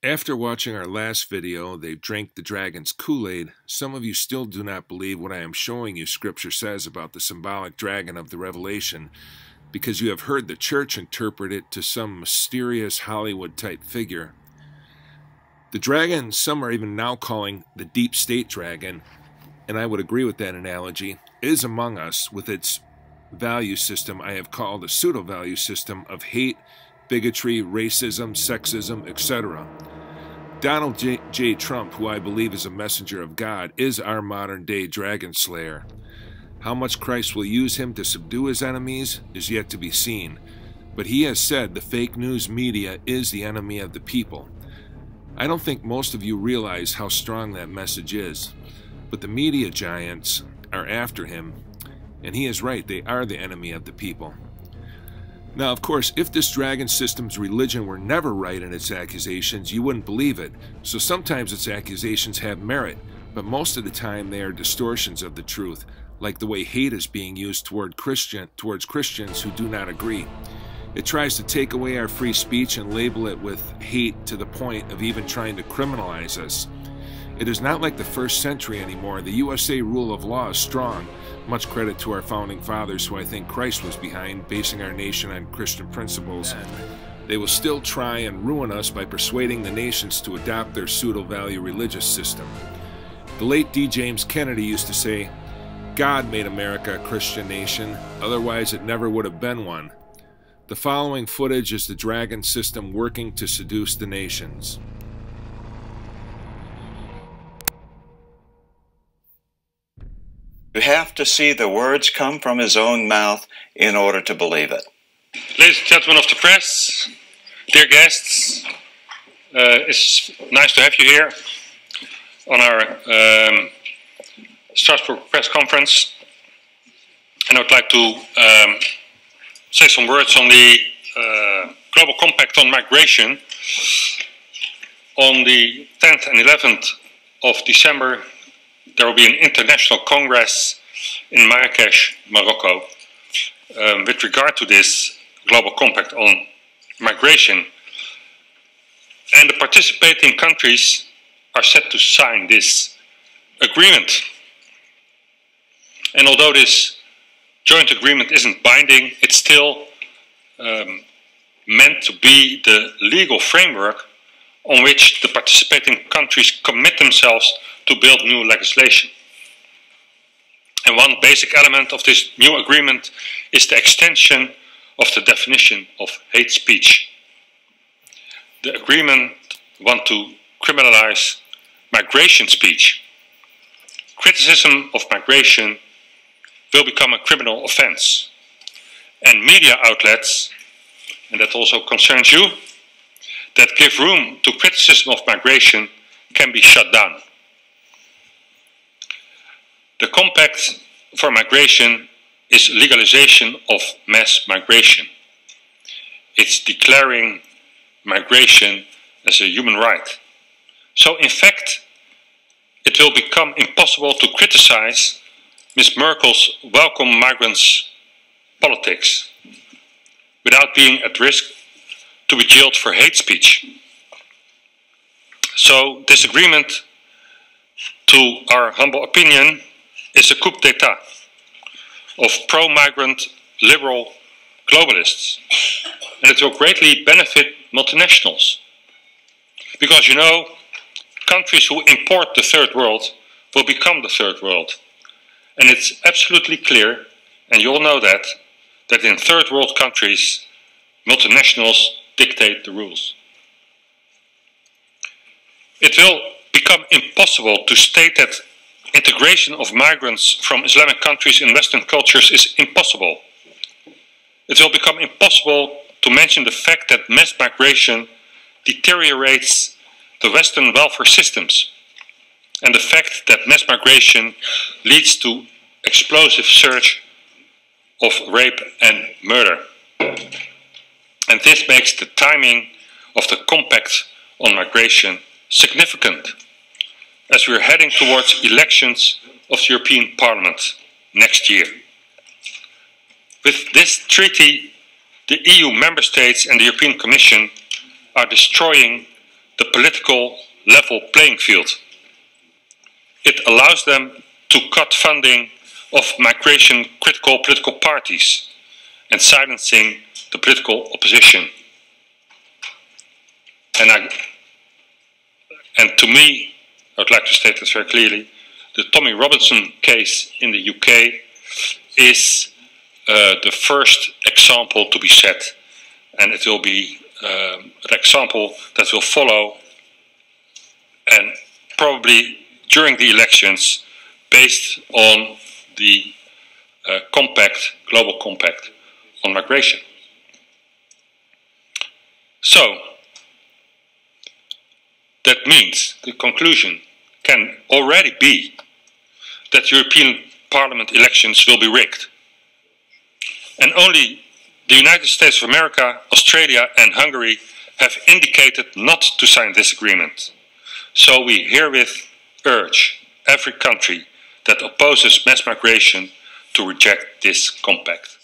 After watching our last video, They've Drank the Dragon's Kool-Aid, some of you still do not believe what I am showing you Scripture says about the symbolic dragon of the Revelation, because you have heard the church interpret it to some mysterious Hollywood-type figure. The dragon, some are even now calling the deep state dragon, and I would agree with that analogy, is among us with its value system I have called a pseudo-value system of hate, bigotry, racism, sexism, etc. Donald J. Trump, who I believe is a messenger of God, is our modern-day dragon slayer. How much Christ will use him to subdue his enemies is yet to be seen, but he has said the fake news media is the enemy of the people. I don't think most of you realize how strong that message is, but the media giants are after him, and he is right, they are the enemy of the people. Now, of course, if this dragon system's religion were never right in its accusations, you wouldn't believe it. So sometimes its accusations have merit, but most of the time they are distortions of the truth, like the way hate is being used towards Christians who do not agree. It tries to take away our free speech and label it with hate to the point of even trying to criminalize us. It is not like the first century anymore. The USA rule of law is strong. Much credit to our founding fathers, who I think Christ was behind, basing our nation on Christian principles. They will still try and ruin us by persuading the nations to adopt their pseudo-value religious system. The late D. James Kennedy used to say, "God made America a Christian nation, otherwise it never would have been one." The following footage is the dragon system working to seduce the nations. You have to see the words come from his own mouth in order to believe it. Ladies and gentlemen of the press, dear guests, it's nice to have you here on our Strasbourg press conference. And I would like to say some words on the Global Compact on Migration. On the 10th and 11th of December, there will be an international congress in Marrakesh, Morocco, with regard to this Global Compact on Migration. And the participating countries are set to sign this agreement. And although this joint agreement isn't binding, it's still meant to be the legal framework on which the participating countries commit themselves to build new legislation. And one basic element of this new agreement is the extension of the definition of hate speech. The agreement wants to criminalize migration speech. Criticism of migration will become a criminal offense. And media outlets, and that also concerns you, that give room to criticism of migration can be shut down. The Compact for Migration is legalization of mass migration. It's declaring migration as a human right. So in fact, it will become impossible to criticize Ms. Merkel's welcome migrants politics without being at risk to be jailed for hate speech. So this agreement, to our humble opinion, is a coup d'etat of pro-migrant liberal globalists. And it will greatly benefit multinationals. Because, you know, countries who import the third world will become the third world. And it's absolutely clear, and you all know that in third world countries, multinationals dictate the rules. It will become impossible to state that integration of migrants from Islamic countries in Western cultures is impossible. It will become impossible to mention the fact that mass migration deteriorates the Western welfare systems, and the fact that mass migration leads to explosive surge of rape and murder. And this makes the timing of the Compact on Migration significant, as we are heading towards elections of the European Parliament next year. With this treaty, the EU member states and the European Commission are destroying the political level playing field. It allows them to cut funding of migration critical political parties and silencing the political opposition. And to me, I would like to state this very clearly, the Tommy Robinson case in the UK is the first example to be set, and it will be an example that will follow, and probably during the elections, based on the global compact on migration. So, that means the conclusion can already be that European Parliament elections will be rigged. And only the United States of America, Australia and Hungary have indicated not to sign this agreement. So we herewith urge every country that opposes mass migration to reject this compact.